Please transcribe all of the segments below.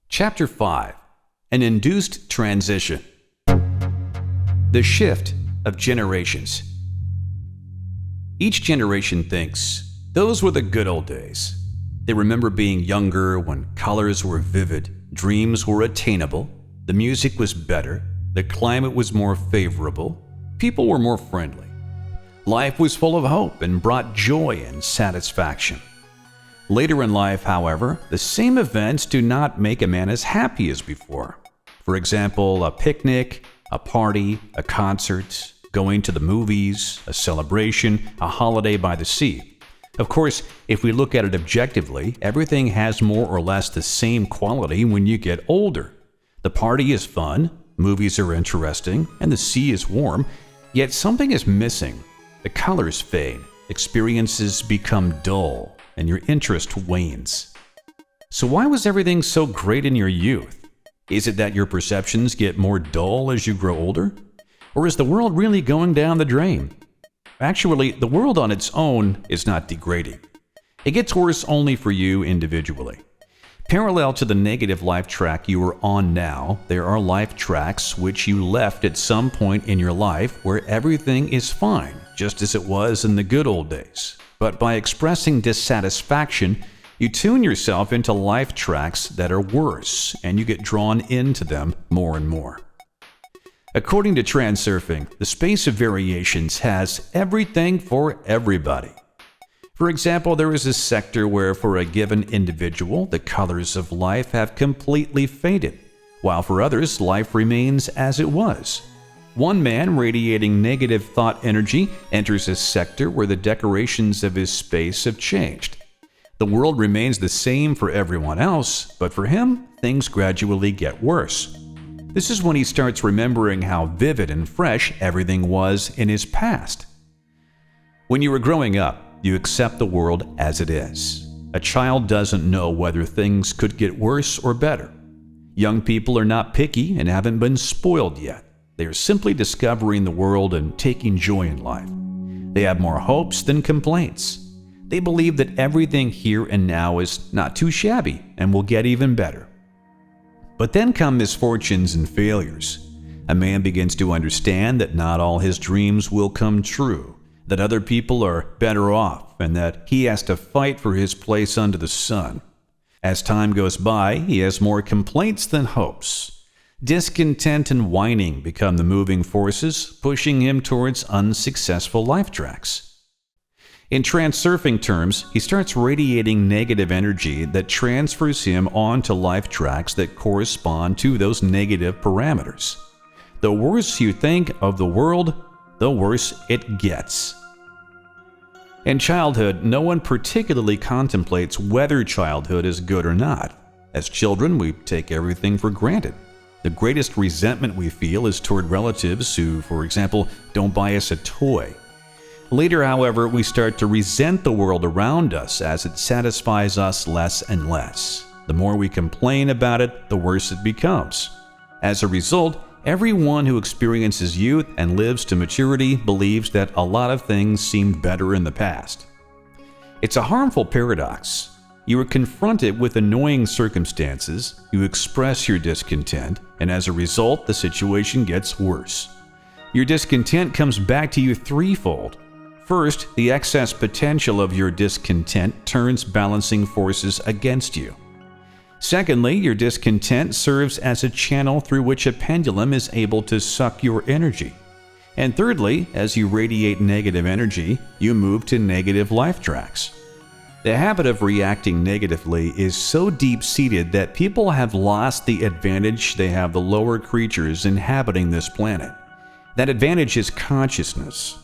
Chapter 5. An Induced Transition. The Shift of Generations. Each generation thinks, those were the good old days. They remember being younger when colors were vivid, dreams were attainable, the music was better, the climate was more favorable, people were more friendly. Life was full of hope and brought joy and satisfaction. Later in life, however, the same events do not make a man as happy as before. For example, a picnic, a party, a concert, going to the movies, a celebration, a holiday by the sea. Of course, if we look at it objectively, everything has more or less the same quality when you get older. The party is fun, movies are interesting, and the sea is warm, yet something is missing. The colors fade, experiences become dull, and your interest wanes. So why was everything so great in your youth? Is it that your perceptions get more dull as you grow older? Or is the world really going down the drain? Actually, the world on its own is not degrading. It gets worse only for you individually. Parallel to the negative life track you are on now, there are life tracks which you left at some point in your life where everything is fine, just as it was in the good old days. But by expressing dissatisfaction, you tune yourself into life tracks that are worse, and you get drawn into them more and more. According to Transurfing, the space of variations has everything for everybody. For example, there is a sector where for a given individual, the colors of life have completely faded, while for others, life remains as it was. One man radiating negative thought energy enters a sector where the decorations of his space have changed. The world remains the same for everyone else, but for him, things gradually get worse. This is when he starts remembering how vivid and fresh everything was in his past. When you were growing up, you accept the world as it is. A child doesn't know whether things could get worse or better. Young people are not picky and haven't been spoiled yet. They are simply discovering the world and taking joy in life. They have more hopes than complaints. They believe that everything here and now is not too shabby and will get even better. But then come misfortunes and failures. A man begins to understand that not all his dreams will come true, that other people are better off, and that he has to fight for his place under the sun. As time goes by, he has more complaints than hopes. Discontent and whining become the moving forces, pushing him towards unsuccessful life tracks. In transurfing terms, he starts radiating negative energy that transfers him onto life tracks that correspond to those negative parameters. The worse you think of the world, the worse it gets. In childhood, no one particularly contemplates whether childhood is good or not. As children, we take everything for granted. The greatest resentment we feel is toward relatives who, for example, don't buy us a toy. Later, however, we start to resent the world around us as it satisfies us less and less. The more we complain about it, the worse it becomes. As a result, everyone who experiences youth and lives to maturity believes that a lot of things seemed better in the past. It's a harmful paradox. You are confronted with annoying circumstances, you express your discontent, and as a result, the situation gets worse. Your discontent comes back to you threefold. First, the excess potential of your discontent turns balancing forces against you. Secondly, your discontent serves as a channel through which a pendulum is able to suck your energy. And thirdly, as you radiate negative energy, you move to negative life tracks. The habit of reacting negatively is so deep-seated that people have lost the advantage they have the lower creatures inhabiting this planet. That advantage is consciousness.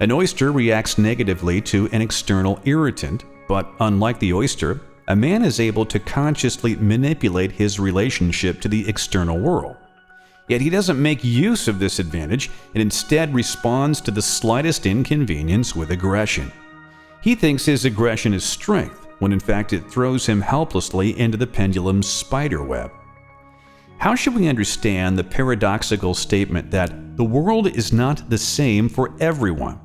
An oyster reacts negatively to an external irritant, but unlike the oyster, a man is able to consciously manipulate his relationship to the external world. Yet he doesn't make use of this advantage and instead responds to the slightest inconvenience with aggression. He thinks his aggression is strength, when in fact it throws him helplessly into the pendulum's spider web. How should we understand the paradoxical statement that the world is not the same for everyone?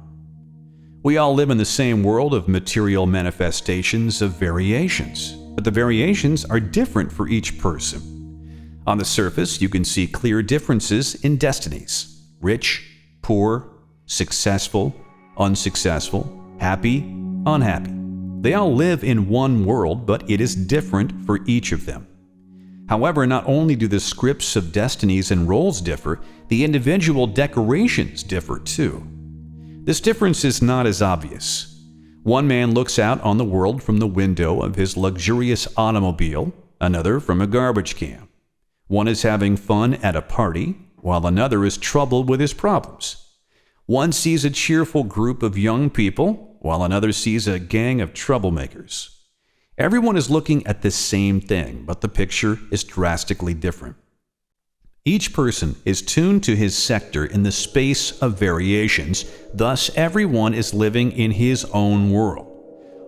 We all live in the same world of material manifestations of variations, but the variations are different for each person. On the surface, you can see clear differences in destinies: rich, poor, successful, unsuccessful, happy, unhappy. They all live in one world, but it is different for each of them. However, not only do the scripts of destinies and roles differ, the individual decorations differ too. This difference is not as obvious. One man looks out on the world from the window of his luxurious automobile, another from a garbage can. One is having fun at a party, while another is troubled with his problems. One sees a cheerful group of young people, while another sees a gang of troublemakers. Everyone is looking at the same thing, but the picture is drastically different. Each person is tuned to his sector in the space of variations, thus everyone is living in his own world.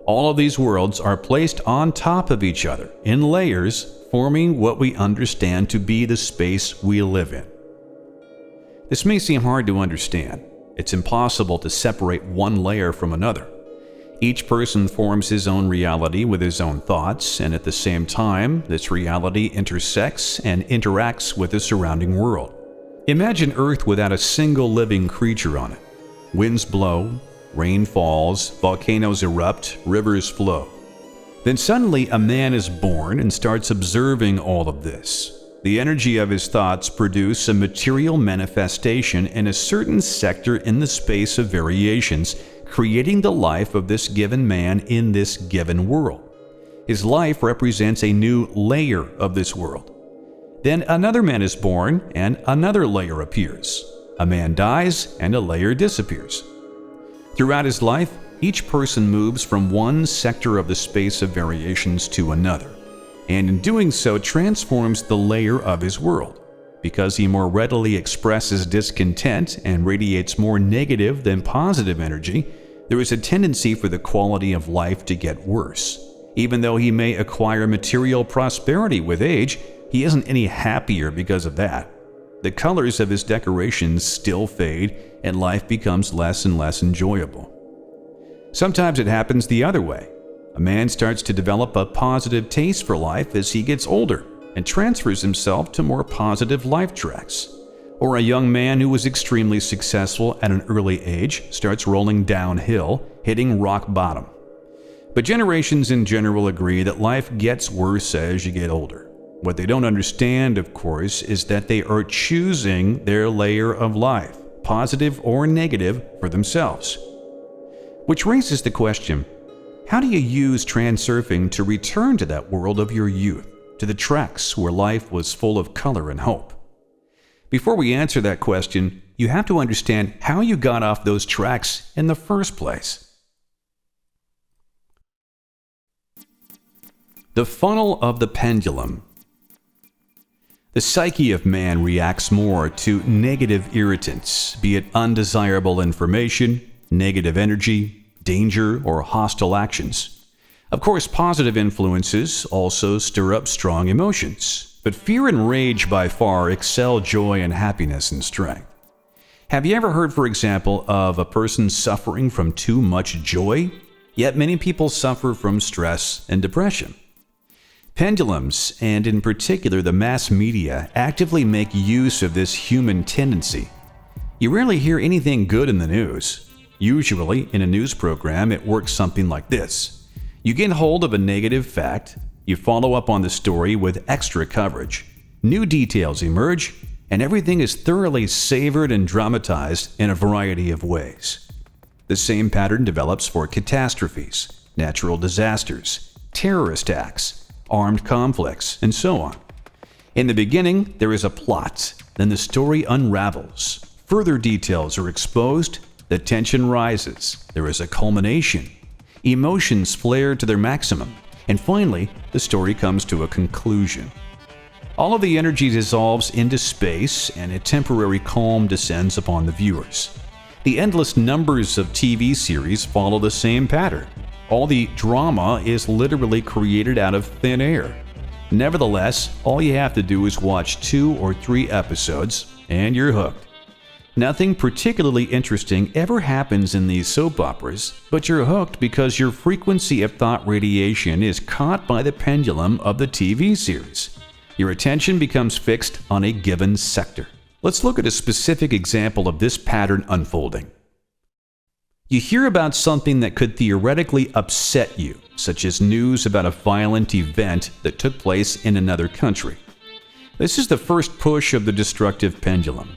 All of these worlds are placed on top of each other in layers, forming what we understand to be the space we live in. This may seem hard to understand. It's impossible to separate one layer from another. Each person forms his own reality with his own thoughts, and at the same time, this reality intersects and interacts with the surrounding world. Imagine Earth without a single living creature on it. Winds blow, rain falls, volcanoes erupt, rivers flow. Then suddenly a man is born and starts observing all of this. The energy of his thoughts produce a material manifestation in a certain sector in the space of variations, creating the life of this given man in this given world. His life represents a new layer of this world. Then another man is born and another layer appears. A man dies and a layer disappears. Throughout his life, each person moves from one sector of the space of variations to another, and in doing so transforms the layer of his world. Because he more readily expresses discontent and radiates more negative than positive energy, there is a tendency for the quality of life to get worse. Even though he may acquire material prosperity with age, he isn't any happier because of that. The colors of his decorations still fade, and life becomes less and less enjoyable. Sometimes it happens the other way. A man starts to develop a positive taste for life as he gets older and transfers himself to more positive life tracks. Or a young man who was extremely successful at an early age starts rolling downhill, hitting rock bottom. But generations in general agree that life gets worse as you get older. What they don't understand, of course, is that they are choosing their layer of life, positive or negative, for themselves. Which raises the question, how do you use transurfing to return to that world of your youth, to the tracks where life was full of color and hope? Before we answer that question, you have to understand how you got off those tracks in the first place. The funnel of the pendulum. The psyche of man reacts more to negative irritants, be it undesirable information, negative energy, danger, or hostile actions. Of course, positive influences also stir up strong emotions, but fear and rage by far excel joy and happiness and strength. Have you ever heard, for example, of a person suffering from too much joy? Yet many people suffer from stress and depression. Pendulums, and in particular the mass media, actively make use of this human tendency. You rarely hear anything good in the news. Usually, in a news program, it works something like this. You get hold of a negative fact, you follow up on the story with extra coverage. New details emerge, and everything is thoroughly savored and dramatized in a variety of ways. The same pattern develops for catastrophes, natural disasters, terrorist acts, armed conflicts, and so on. In the beginning, there is a plot, then the story unravels. Further details are exposed, the tension rises, there is a culmination. Emotions flare to their maximum, and finally, the story comes to a conclusion. All of the energy dissolves into space, and a temporary calm descends upon the viewers. The endless numbers of TV series follow the same pattern. All the drama is literally created out of thin air. Nevertheless, all you have to do is watch 2 or 3 episodes, and you're hooked. Nothing particularly interesting ever happens in these soap operas, but you're hooked because your frequency of thought radiation is caught by the pendulum of the TV series. Your attention becomes fixed on a given sector. Let's look at a specific example of this pattern unfolding. You hear about something that could theoretically upset you, such as news about a violent event that took place in another country. This is the first push of the destructive pendulum.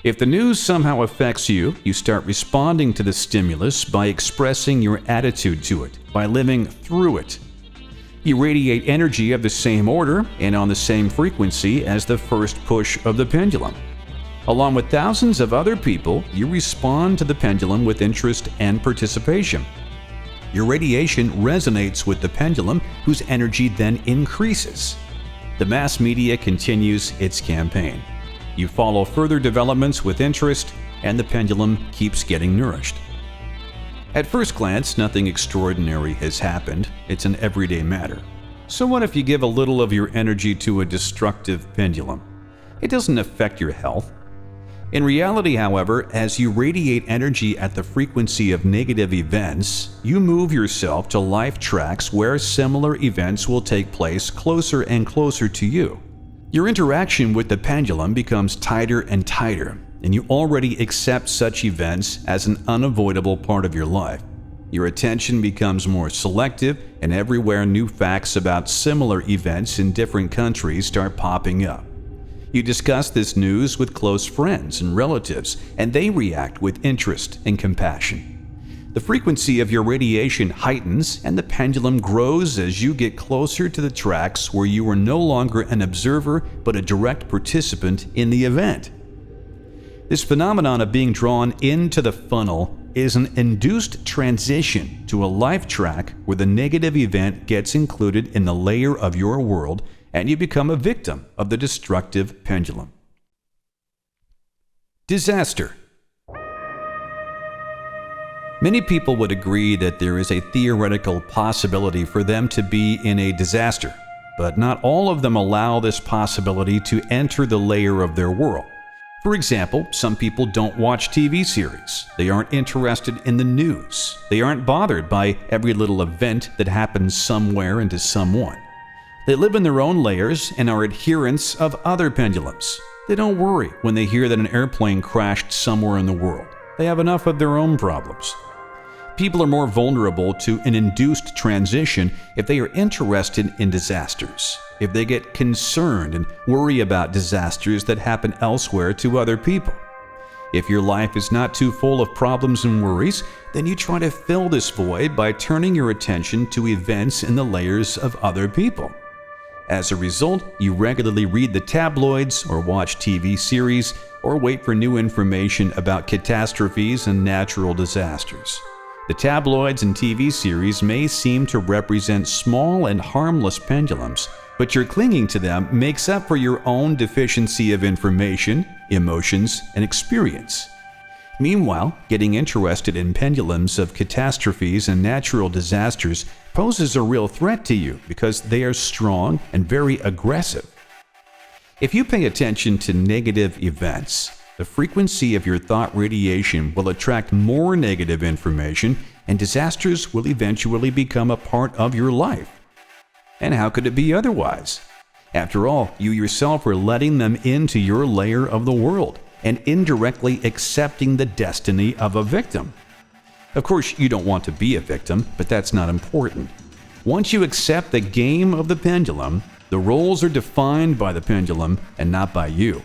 If the news somehow affects you, you start responding to the stimulus by expressing your attitude to it, by living through it. You radiate energy of the same order and on the same frequency as the first push of the pendulum. Along with thousands of other people, you respond to the pendulum with interest and participation. Your radiation resonates with the pendulum, whose energy then increases. The mass media continues its campaign. You follow further developments with interest, and the pendulum keeps getting nourished. At first glance, nothing extraordinary has happened. It's an everyday matter. So what if you give a little of your energy to a destructive pendulum? It doesn't affect your health. In reality, however, as you radiate energy at the frequency of negative events, you move yourself to life tracks where similar events will take place closer and closer to you. Your interaction with the pendulum becomes tighter and tighter, and you already accept such events as an unavoidable part of your life. Your attention becomes more selective, and everywhere new facts about similar events in different countries start popping up. You discuss this news with close friends and relatives, and they react with interest and compassion. The frequency of your radiation heightens, and the pendulum grows as you get closer to the tracks where you are no longer an observer but a direct participant in the event. This phenomenon of being drawn into the funnel is an induced transition to a life track where the negative event gets included in the layer of your world, and you become a victim of the destructive pendulum. Disaster. Many people would agree that there is a theoretical possibility for them to be in a disaster, but not all of them allow this possibility to enter the layer of their world. For example, some people don't watch TV series. They aren't interested in the news. They aren't bothered by every little event that happens somewhere and to someone. They live in their own layers and are adherents of other pendulums. They don't worry when they hear that an airplane crashed somewhere in the world. They have enough of their own problems. People are more vulnerable to an induced transition if they are interested in disasters, if they get concerned and worry about disasters that happen elsewhere to other people. If your life is not too full of problems and worries, then you try to fill this void by turning your attention to events in the layers of other people. As a result, you regularly read the tabloids or watch TV series or wait for new information about catastrophes and natural disasters. The tabloids and TV series may seem to represent small and harmless pendulums, but your clinging to them makes up for your own deficiency of information, emotions, and experience. Meanwhile, getting interested in pendulums of catastrophes and natural disasters poses a real threat to you because they are strong and very aggressive. If you pay attention to negative events, the frequency of your thought radiation will attract more negative information, and disasters will eventually become a part of your life. And how could it be otherwise? After all, you yourself are letting them into your layer of the world and indirectly accepting the destiny of a victim. Of course, you don't want to be a victim, but that's not important. Once you accept the game of the pendulum, the roles are defined by the pendulum and not by you.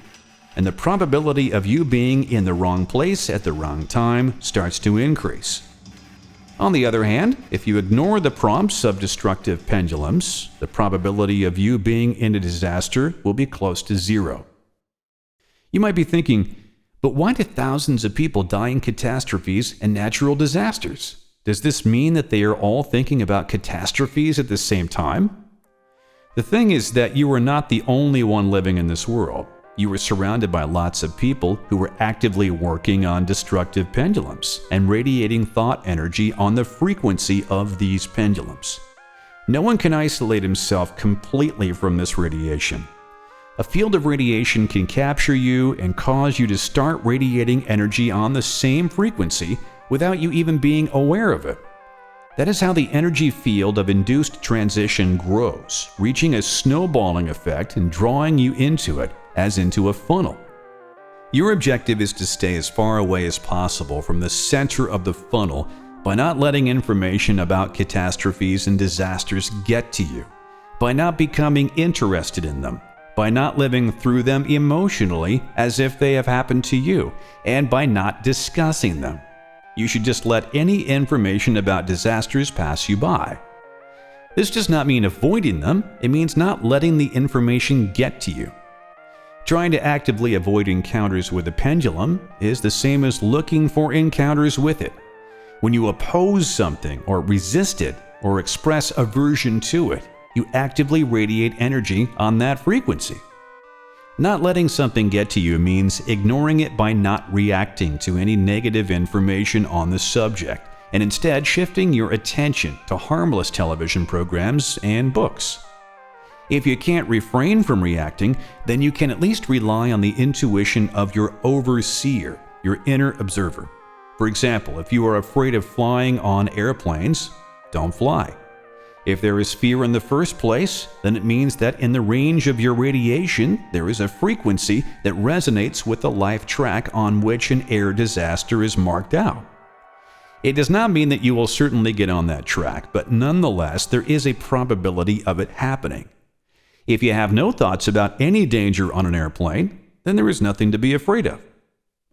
And the probability of you being in the wrong place at the wrong time starts to increase. On the other hand, if you ignore the prompts of destructive pendulums, the probability of you being in a disaster will be close to zero. You might be thinking, but why do thousands of people die in catastrophes and natural disasters? Does this mean that they are all thinking about catastrophes at the same time? The thing is that you are not the only one living in this world. You are surrounded by lots of people who are actively working on destructive pendulums and radiating thought energy on the frequency of these pendulums. No one can isolate himself completely from this radiation. A field of radiation can capture you and cause you to start radiating energy on the same frequency without you even being aware of it. That is how the energy field of induced transition grows, reaching a snowballing effect and drawing you into it as into a funnel. Your objective is to stay as far away as possible from the center of the funnel by not letting information about catastrophes and disasters get to you, by not becoming interested in them, by not living through them emotionally as if they have happened to you, and by not discussing them. You should just let any information about disasters pass you by. This does not mean avoiding them, it means not letting the information get to you. Trying to actively avoid encounters with a pendulum is the same as looking for encounters with it. When you oppose something or resist it or express aversion to it, you actively radiate energy on that frequency. Not letting something get to you means ignoring it by not reacting to any negative information on the subject, and instead shifting your attention to harmless television programs and books. If you can't refrain from reacting, then you can at least rely on the intuition of your overseer, your inner observer. For example, if you are afraid of flying on airplanes, don't fly. If there is fear in the first place, then it means that in the range of your radiation, there is a frequency that resonates with the life track on which an air disaster is marked out. It does not mean that you will certainly get on that track, but nonetheless, there is a probability of it happening. If you have no thoughts about any danger on an airplane, then there is nothing to be afraid of.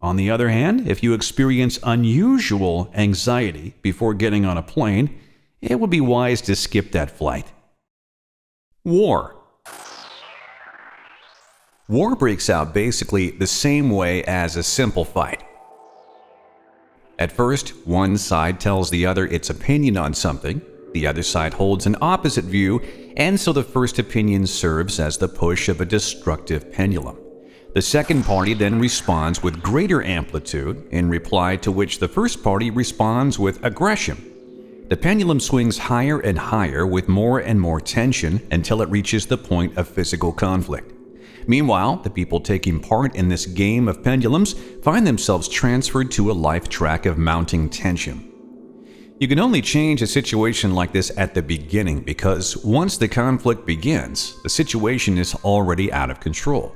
On the other hand, if you experience unusual anxiety before getting on a plane, it would be wise to skip that flight. War. War breaks out basically the same way as a simple fight. At first, one side tells the other its opinion on something, the other side holds an opposite view, and so the first opinion serves as the push of a destructive pendulum. The second party then responds with greater amplitude, in reply to which the first party responds with aggression. The pendulum swings higher and higher with more and more tension until it reaches the point of physical conflict. Meanwhile, the people taking part in this game of pendulums find themselves transferred to a life track of mounting tension. You can only change a situation like this at the beginning because once the conflict begins, the situation is already out of control.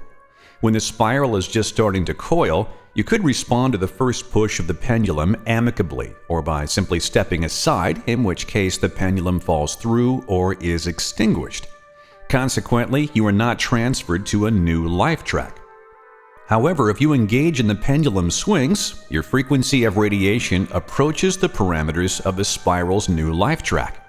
When the spiral is just starting to coil, you could respond to the first push of the pendulum amicably or by simply stepping aside, in which case the pendulum falls through or is extinguished. Consequently, you are not transferred to a new life track. However, if you engage in the pendulum swings, your frequency of radiation approaches the parameters of the spiral's new life track.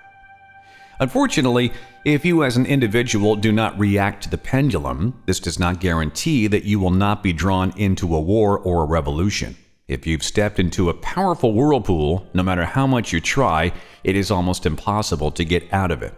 Unfortunately, if you as an individual do not react to the pendulum, this does not guarantee that you will not be drawn into a war or a revolution. If you've stepped into a powerful whirlpool, no matter how much you try, it is almost impossible to get out of it.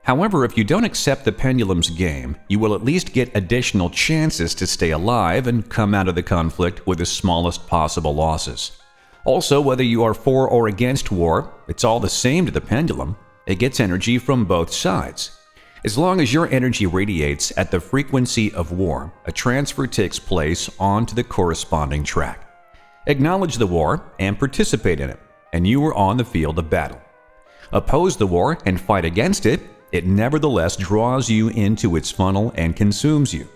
However, if you don't accept the pendulum's game, you will at least get additional chances to stay alive and come out of the conflict with the smallest possible losses. Also, whether you are for or against war, it's all the same to the pendulum. It gets energy from both sides. As long as your energy radiates at the frequency of war, a transfer takes place onto the corresponding track. Acknowledge the war and participate in it, and you are on the field of battle. Oppose the war and fight against it, it nevertheless draws you into its funnel and consumes you.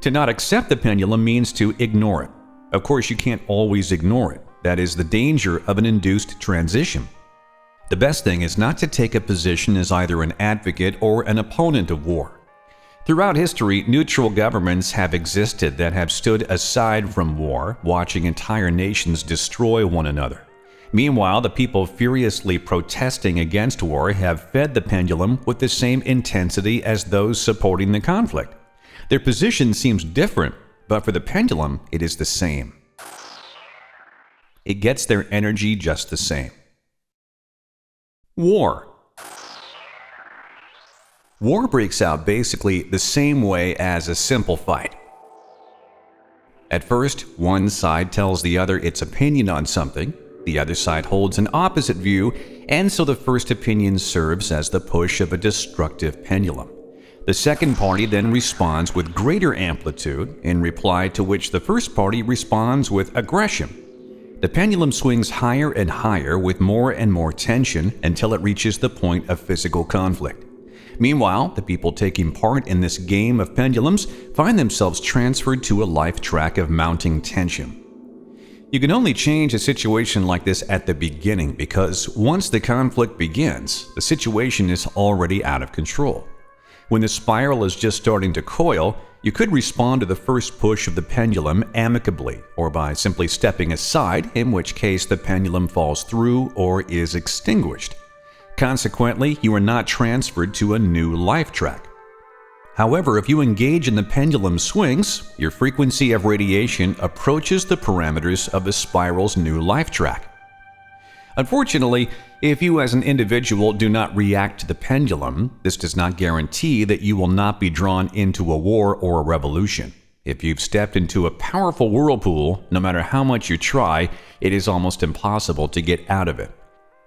To not accept the pendulum means to ignore it. Of course, you can't always ignore it. That is the danger of an induced transition. The best thing is not to take a position as either an advocate or an opponent of war. Throughout history, neutral governments have existed that have stood aside from war, watching entire nations destroy one another. Meanwhile, the people furiously protesting against war have fed the pendulum with the same intensity as those supporting the conflict. Their position seems different, but for the pendulum, it is the same. It gets their energy just the same. War. War breaks out basically the same way as a simple fight. At first, one side tells the other its opinion on something, the other side holds an opposite view, and so the first opinion serves as the push of a destructive pendulum. The second party then responds with greater amplitude, in reply to which the first party responds with aggression. The pendulum swings higher and higher with more and more tension until it reaches the point of physical conflict. Meanwhile, the people taking part in this game of pendulums find themselves transferred to a life track of mounting tension. You can only change a situation like this at the beginning because once the conflict begins, the situation is already out of control. When the spiral is just starting to coil, you could respond to the first push of the pendulum amicably or by simply stepping aside, in which case the pendulum falls through or is extinguished. Consequently, you are not transferred to a new life track. However, if you engage in the pendulum swings, your frequency of radiation approaches the parameters of the spiral's new life track. Unfortunately, if you as an individual do not react to the pendulum, this does not guarantee that you will not be drawn into a war or a revolution. If you've stepped into a powerful whirlpool, no matter how much you try, it is almost impossible to get out of it.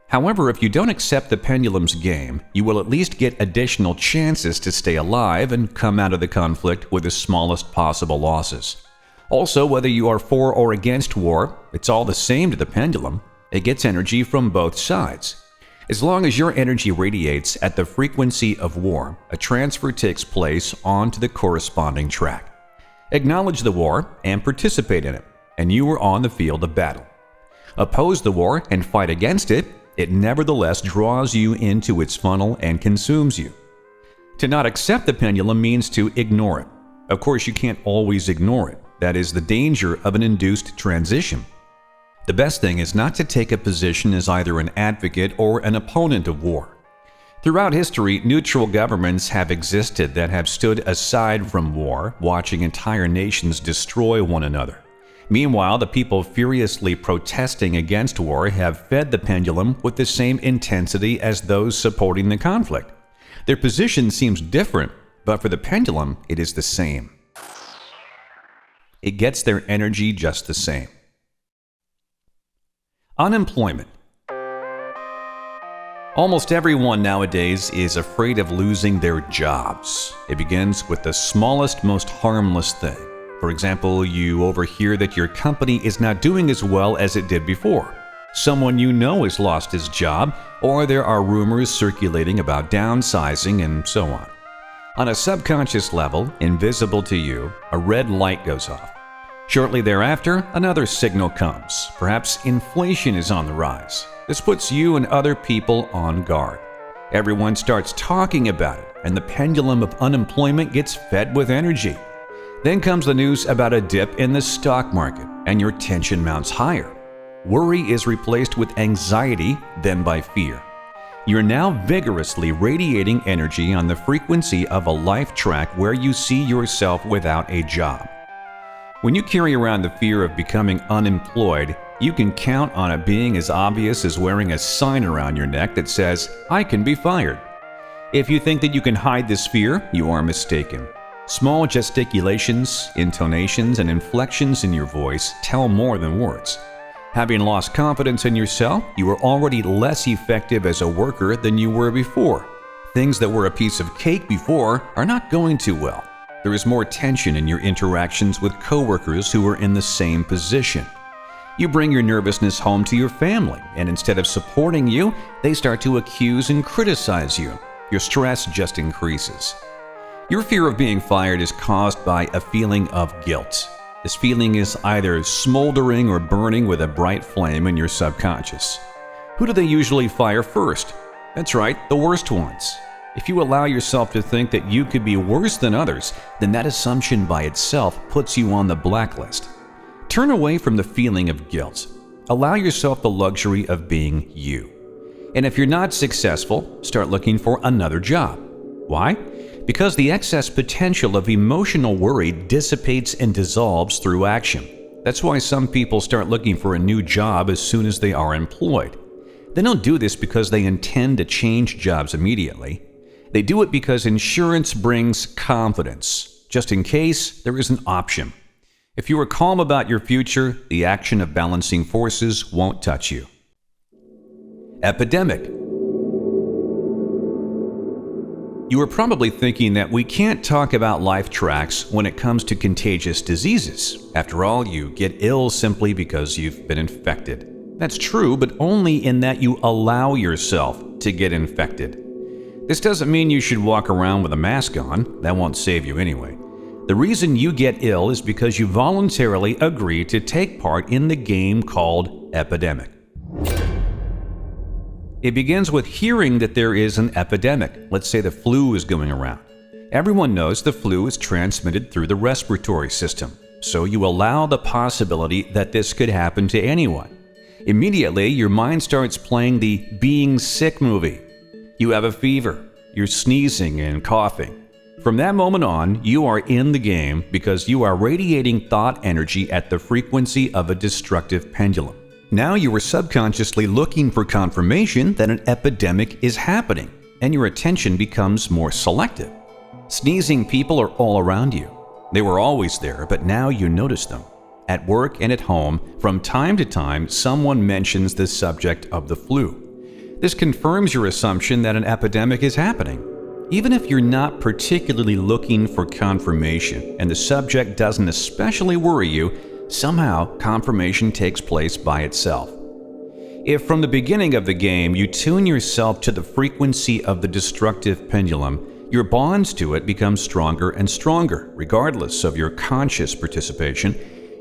However, if you don't accept the pendulum's game, you will at least get additional chances to stay alive and come out of the conflict with the smallest possible losses. Also, whether you are for or against war, it's all the same to the pendulum. It gets energy from both sides. As long as your energy radiates at the frequency of war, a transfer takes place onto the corresponding track. Acknowledge the war and participate in it, and you are on the field of battle. Oppose the war and fight against it, it nevertheless draws you into its funnel and consumes you. To not accept the pendulum means to ignore it. Of course, you can't always ignore it. That is the danger of an induced transition. The best thing is not to take a position as either an advocate or an opponent of war. Throughout history, neutral governments have existed that have stood aside from war, watching entire nations destroy one another. Meanwhile, the people furiously protesting against war have fed the pendulum with the same intensity as those supporting the conflict. Their position seems different, but for the pendulum, it is the same. It gets their energy just the same. Unemployment. Almost everyone nowadays is afraid of losing their jobs. It begins with the smallest, most harmless thing. For example, you overhear that your company is not doing as well as it did before. Someone you know has lost his job, or there are rumors circulating about downsizing and so on. On a subconscious level, invisible to you, a red light goes off. Shortly thereafter, another signal comes. Perhaps inflation is on the rise. This puts you and other people on guard. Everyone starts talking about it, and the pendulum of unemployment gets fed with energy. Then comes the news about a dip in the stock market, and your tension mounts higher. Worry is replaced with anxiety, then by fear. You're now vigorously radiating energy on the frequency of a life track where you see yourself without a job. When you carry around the fear of becoming unemployed, you can count on it being as obvious as wearing a sign around your neck that says, "I can be fired." If you think that you can hide this fear, you are mistaken. Small gesticulations, intonations, and inflections in your voice tell more than words. Having lost confidence in yourself, you are already less effective as a worker than you were before. Things that were a piece of cake before are not going too well. There is more tension in your interactions with coworkers who are in the same position. You bring your nervousness home to your family, and instead of supporting you, they start to accuse and criticize you. Your stress just increases. Your fear of being fired is caused by a feeling of guilt. This feeling is either smoldering or burning with a bright flame in your subconscious. Who do they usually fire first? That's right, the worst ones. If you allow yourself to think that you could be worse than others, then that assumption by itself puts you on the blacklist. Turn away from the feeling of guilt. Allow yourself the luxury of being you. And if you're not successful, start looking for another job. Why? Because the excess potential of emotional worry dissipates and dissolves through action. That's why some people start looking for a new job as soon as they are employed. They don't do this because they intend to change jobs immediately. They do it because insurance brings confidence, just in case there is an option. If you are calm about your future, the action of balancing forces won't touch you. Epidemic. You are probably thinking that we can't talk about life tracks when it comes to contagious diseases. After all, you get ill simply because you've been infected. That's true, but only in that you allow yourself to get infected. This doesn't mean you should walk around with a mask on. That won't save you anyway. The reason you get ill is because you voluntarily agree to take part in the game called Epidemic. It begins with hearing that there is an epidemic. Let's say the flu is going around. Everyone knows the flu is transmitted through the respiratory system, so you allow the possibility that this could happen to anyone. Immediately, your mind starts playing the being sick movie. You have a fever, you're sneezing and coughing. From that moment on, you are in the game because you are radiating thought energy at the frequency of a destructive pendulum. Now you are subconsciously looking for confirmation that an epidemic is happening, and your attention becomes more selective. Sneezing people are all around you. They were always there, but now you notice them. At work and at home, from time to time, someone mentions the subject of the flu. This confirms your assumption that an epidemic is happening. Even if you're not particularly looking for confirmation and the subject doesn't especially worry you, somehow confirmation takes place by itself. If from the beginning of the game you tune yourself to the frequency of the destructive pendulum, your bonds to it become stronger and stronger, regardless of your conscious participation.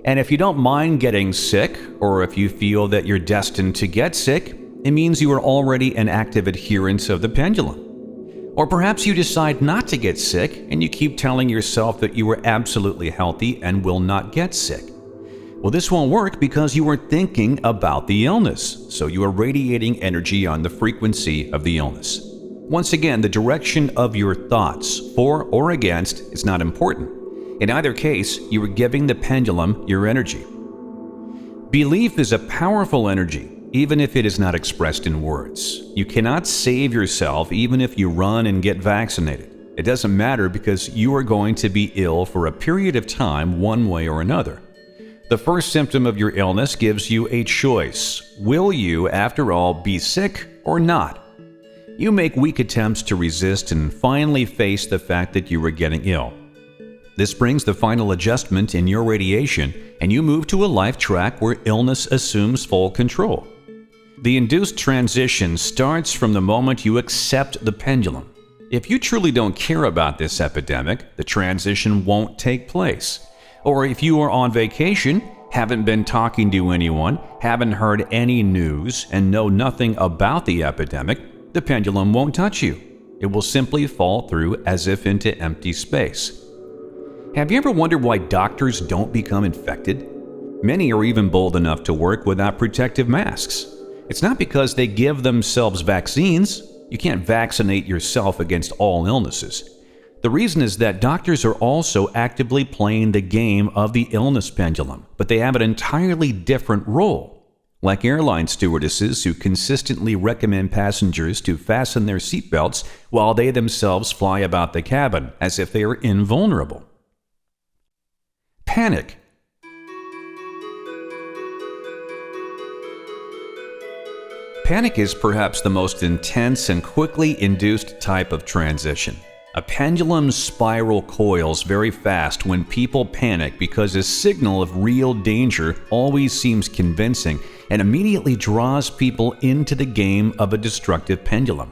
And if you don't mind getting sick, or if you feel that you're destined to get sick, it means you are already an active adherent of the pendulum. Or perhaps you decide not to get sick and you keep telling yourself that you are absolutely healthy and will not get sick. Well, this won't work because you are thinking about the illness, so you are radiating energy on the frequency of the illness. Once again, the direction of your thoughts, for or against, is not important. In either case, you are giving the pendulum your energy. Belief is a powerful energy, even if it is not expressed in words. You cannot save yourself even if you run and get vaccinated. It doesn't matter because you are going to be ill for a period of time one way or another. The first symptom of your illness gives you a choice. Will you, after all, be sick or not? You make weak attempts to resist and finally face the fact that you are getting ill. This brings the final adjustment in your radiation, and you move to a life track where illness assumes full control. The induced transition starts from the moment you accept the pendulum. If you truly don't care about this epidemic, the transition won't take place. Or if you are on vacation, haven't been talking to anyone, haven't heard any news, and know nothing about the epidemic, the pendulum won't touch you. It will simply fall through as if into empty space. Have you ever wondered why doctors don't become infected? Many are even bold enough to work without protective masks. It's not because they give themselves vaccines. You can't vaccinate yourself against all illnesses. The reason is that doctors are also actively playing the game of the illness pendulum, but they have an entirely different role. Like airline stewardesses who consistently recommend passengers to fasten their seatbelts while they themselves fly about the cabin as if they are invulnerable. Panic. Panic is perhaps the most intense and quickly induced type of transition. A pendulum's spiral coils very fast when people panic because a signal of real danger always seems convincing and immediately draws people into the game of a destructive pendulum.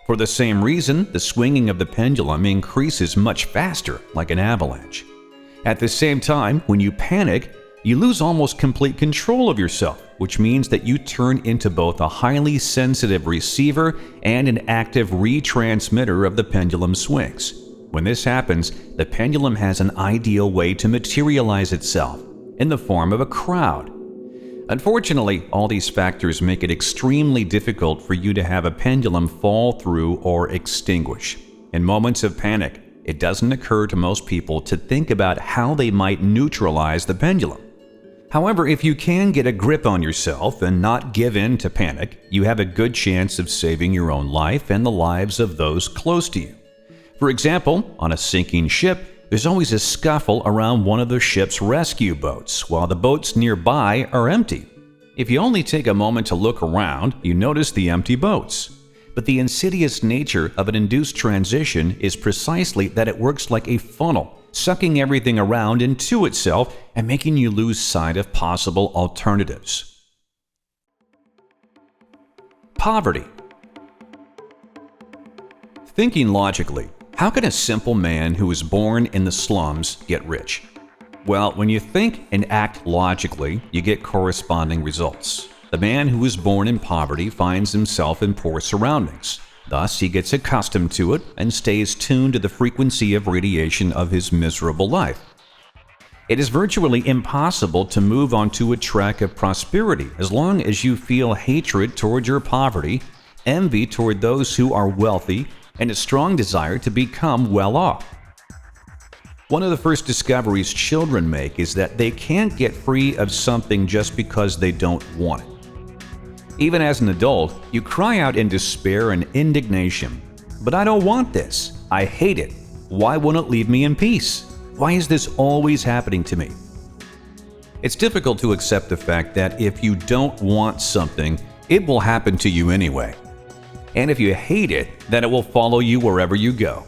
For the same reason, the swinging of the pendulum increases much faster, like an avalanche. At the same time, when you panic, you lose almost complete control of yourself, which means that you turn into both a highly sensitive receiver and an active retransmitter of the pendulum swings. When this happens, the pendulum has an ideal way to materialize itself, in the form of a crowd. Unfortunately, all these factors make it extremely difficult for you to have a pendulum fall through or extinguish. In moments of panic, it doesn't occur to most people to think about how they might neutralize the pendulum. However, if you can get a grip on yourself and not give in to panic, you have a good chance of saving your own life and the lives of those close to you. For example, on a sinking ship, there's always a scuffle around one of the ship's rescue boats, while the boats nearby are empty. If you only take a moment to look around, you notice the empty boats. But the insidious nature of an induced transition is precisely that it works like a funnel, sucking everything around into itself and making you lose sight of possible alternatives. Poverty. Thinking logically, how can a simple man who was born in the slums get rich? Well, when you think and act logically, you get corresponding results. The man who is born in poverty finds himself in poor surroundings. Thus, he gets accustomed to it and stays tuned to the frequency of radiation of his miserable life. It is virtually impossible to move onto a track of prosperity as long as you feel hatred toward your poverty, envy toward those who are wealthy, and a strong desire to become well off. One of the first discoveries children make is that they can't get free of something just because they don't want it. Even as an adult, you cry out in despair and indignation, "But I don't want this. I hate it. Why won't it leave me in peace? Why is this always happening to me?" It's difficult to accept the fact that if you don't want something, it will happen to you anyway. And if you hate it, then it will follow you wherever you go.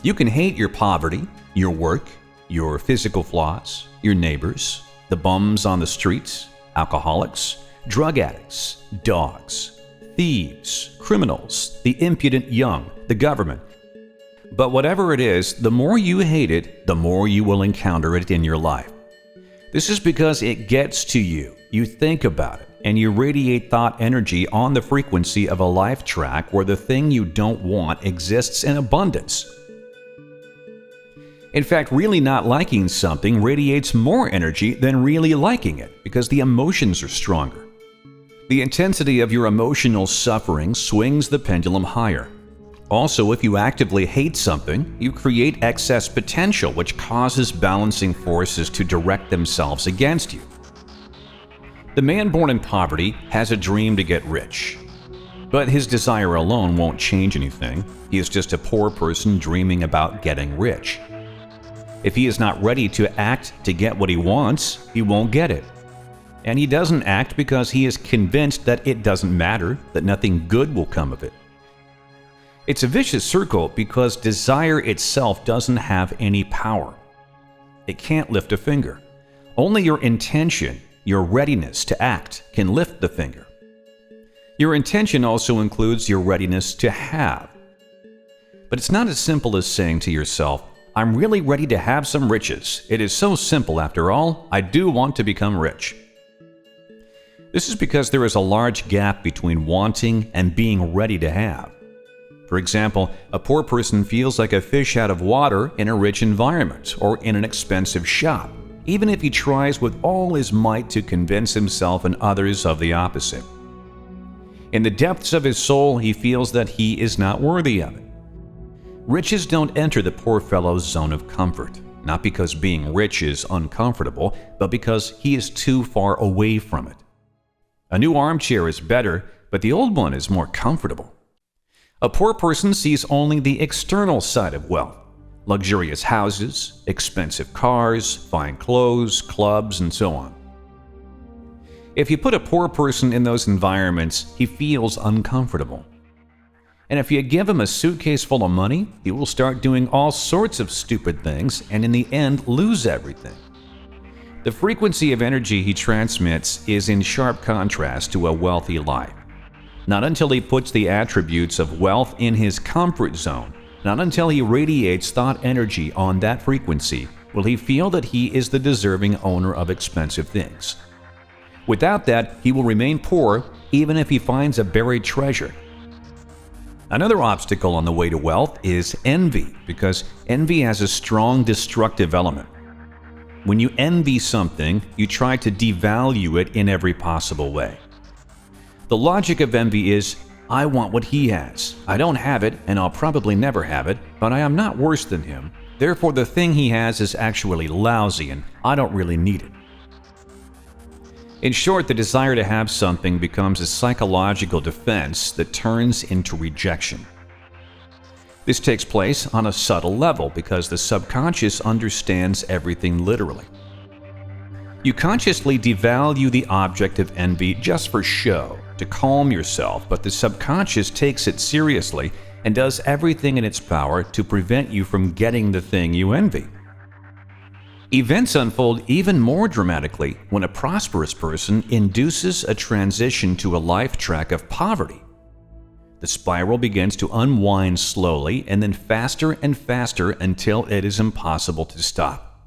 You can hate your poverty, your work, your physical flaws, your neighbors, the bums on the streets, alcoholics, drug addicts, dogs, thieves, criminals, the impudent young, the government. But whatever it is, the more you hate it, the more you will encounter it in your life. This is because it gets to you. You think about it, and you radiate thought energy on the frequency of a life track where the thing you don't want exists in abundance. In fact, really not liking something radiates more energy than really liking it because the emotions are stronger. The intensity of your emotional suffering swings the pendulum higher. Also, if you actively hate something, you create excess potential, which causes balancing forces to direct themselves against you. The man born in poverty has a dream to get rich. But his desire alone won't change anything. He is just a poor person dreaming about getting rich. If he is not ready to act to get what he wants, he won't get it. And he doesn't act because he is convinced that it doesn't matter, that nothing good will come of it. It's a vicious circle because desire itself doesn't have any power. It can't lift a finger. Only your intention, your readiness to act, can lift the finger. Your intention also includes your readiness to have. But it's not as simple as saying to yourself, "I'm really ready to have some riches. It is so simple after all. I do want to become rich." This is because there is a large gap between wanting and being ready to have. For example, a poor person feels like a fish out of water in a rich environment or in an expensive shop, even if he tries with all his might to convince himself and others of the opposite. In the depths of his soul, he feels that he is not worthy of it. Riches don't enter the poor fellow's zone of comfort, not because being rich is uncomfortable, but because he is too far away from it. A new armchair is better, but the old one is more comfortable. A poor person sees only the external side of wealth: luxurious houses, expensive cars, fine clothes, clubs, and so on. If you put a poor person in those environments, he feels uncomfortable. And if you give him a suitcase full of money, he will start doing all sorts of stupid things and in the end lose everything. The frequency of energy he transmits is in sharp contrast to a wealthy life. Not until he puts the attributes of wealth in his comfort zone, not until he radiates thought energy on that frequency, will he feel that he is the deserving owner of expensive things. Without that, he will remain poor even if he finds a buried treasure. Another obstacle on the way to wealth is envy, because envy has a strong destructive element. When you envy something, you try to devalue it in every possible way. The logic of envy is, I want what he has. I don't have it, and I'll probably never have it, but I am not worse than him. Therefore, the thing he has is actually lousy, and I don't really need it. In short, the desire to have something becomes a psychological defense that turns into rejection. This takes place on a subtle level because the subconscious understands everything literally. You consciously devalue the object of envy just for show, to calm yourself, but the subconscious takes it seriously and does everything in its power to prevent you from getting the thing you envy. Events unfold even more dramatically when a prosperous person induces a transition to a life track of poverty. The spiral begins to unwind slowly and then faster and faster until it is impossible to stop.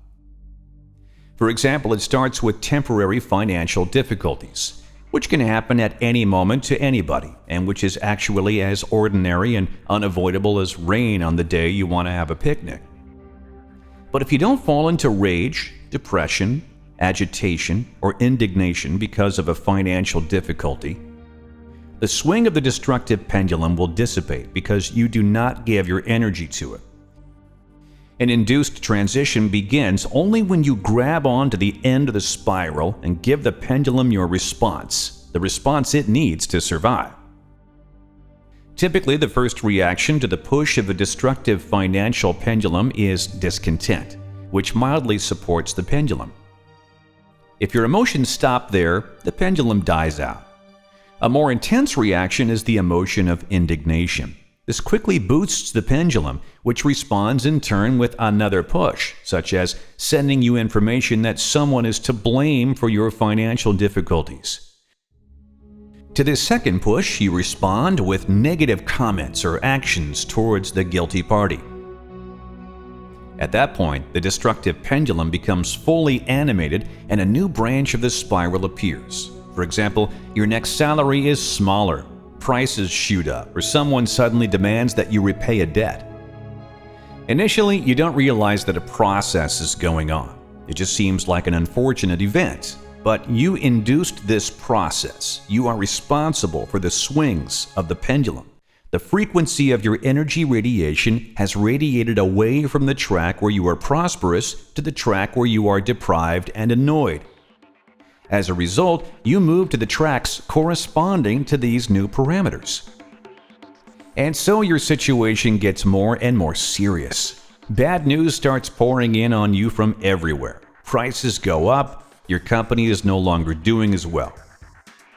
For example, it starts with temporary financial difficulties, which can happen at any moment to anybody, and which is actually as ordinary and unavoidable as rain on the day you want to have a picnic. But if you don't fall into rage, depression, agitation, or indignation because of a financial difficulty, the swing of the destructive pendulum will dissipate because you do not give your energy to it. An induced transition begins only when you grab onto the end of the spiral and give the pendulum your response, the response it needs to survive. Typically, the first reaction to the push of a destructive financial pendulum is discontent, which mildly supports the pendulum. If your emotions stop there, the pendulum dies out. A more intense reaction is the emotion of indignation. This quickly boosts the pendulum, which responds in turn with another push, such as sending you information that someone is to blame for your financial difficulties. To this second push, you respond with negative comments or actions towards the guilty party. At that point, the destructive pendulum becomes fully animated and a new branch of the spiral appears. For example, your next salary is smaller, prices shoot up, or someone suddenly demands that you repay a debt. Initially, you don't realize that a process is going on. It just seems like an unfortunate event. But you induced this process. You are responsible for the swings of the pendulum. The frequency of your energy radiation has radiated away from the track where you are prosperous to the track where you are deprived and annoyed. As a result, you move to the tracks corresponding to these new parameters. And so your situation gets more and more serious. Bad news starts pouring in on you from everywhere. Prices go up, your company is no longer doing as well.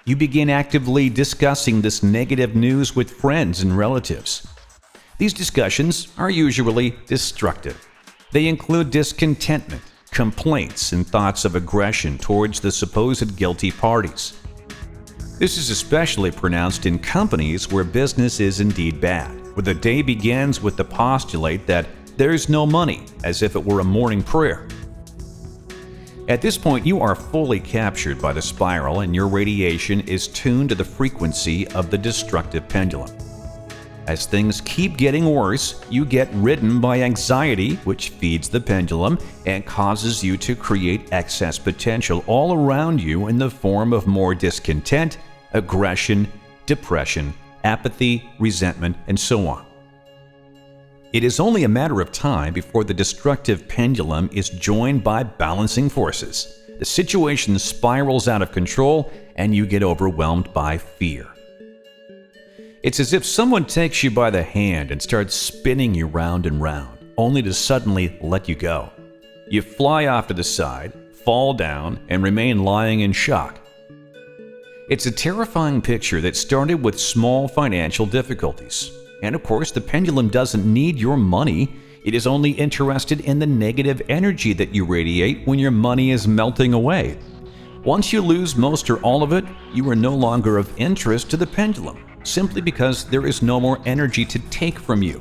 You begin actively discussing this negative news with friends and relatives. These discussions are usually destructive. They include discontentment, complaints, and thoughts of aggression towards the supposed guilty parties. This is especially pronounced in companies where business is indeed bad, where the day begins with the postulate that there's no money, as if it were a morning prayer. At this point, you are fully captured by the spiral and your radiation is tuned to the frequency of the destructive pendulum. As things keep getting worse, you get ridden by anxiety, which feeds the pendulum and causes you to create excess potential all around you in the form of more discontent, aggression, depression, apathy, resentment, and so on. It is only a matter of time before the destructive pendulum is joined by balancing forces. The situation spirals out of control and you get overwhelmed by fear. It's as if someone takes you by the hand and starts spinning you round and round, only to suddenly let you go. You fly off to the side, fall down, and remain lying in shock. It's a terrifying picture that started with small financial difficulties. And of course, the pendulum doesn't need your money. It is only interested in the negative energy that you radiate when your money is melting away. Once you lose most or all of it, you are no longer of interest to the pendulum, simply because there is no more energy to take from you.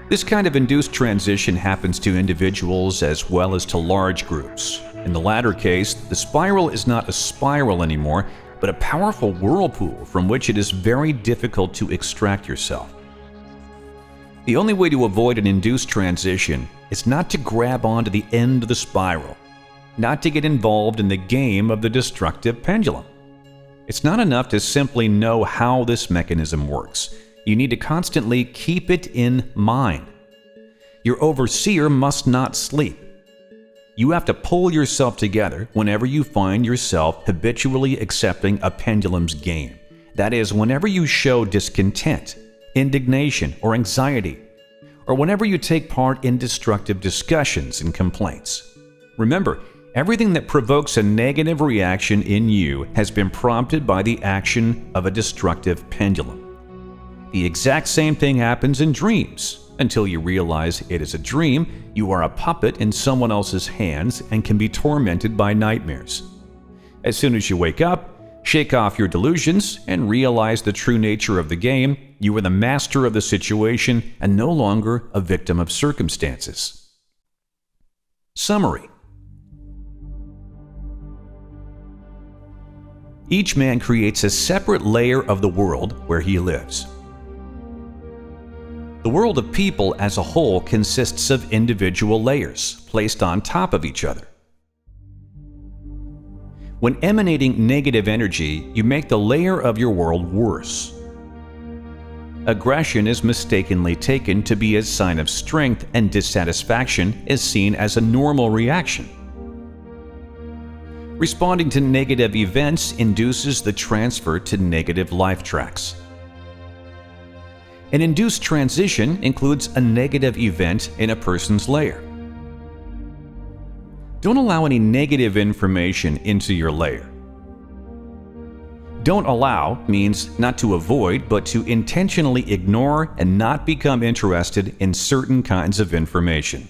This kind of induced transition happens to individuals as well as to large groups. In the latter case, the spiral is not a spiral anymore, but a powerful whirlpool from which it is very difficult to extract yourself. The only way to avoid an induced transition is not to grab onto the end of the spiral, not to get involved in the game of the destructive pendulum. It's not enough to simply know how this mechanism works. You need to constantly keep it in mind. Your overseer must not sleep. You have to pull yourself together whenever you find yourself habitually accepting a pendulum's game. That is, whenever you show discontent, indignation, or anxiety, or whenever you take part in destructive discussions and complaints. Remember, Everything that provokes a negative reaction in you has been prompted by the action of a destructive pendulum. The exact same thing happens in dreams. Until you realize it is a dream, you are a puppet in someone else's hands and can be tormented by nightmares. As soon as you wake up, shake off your delusions and realize the true nature of the game. You are the master of the situation and no longer a victim of circumstances. Summary. Each man creates a separate layer of the world where he lives. The world of people as a whole consists of individual layers placed on top of each other. When emanating negative energy, you make the layer of your world worse. Aggression is mistakenly taken to be a sign of strength, and dissatisfaction is seen as a normal reaction. Responding to negative events induces the transfer to negative life tracks. An induced transition includes a negative event in a person's layer. Don't allow any negative information into your layer. Don't allow means not to avoid, but to intentionally ignore and not become interested in certain kinds of information.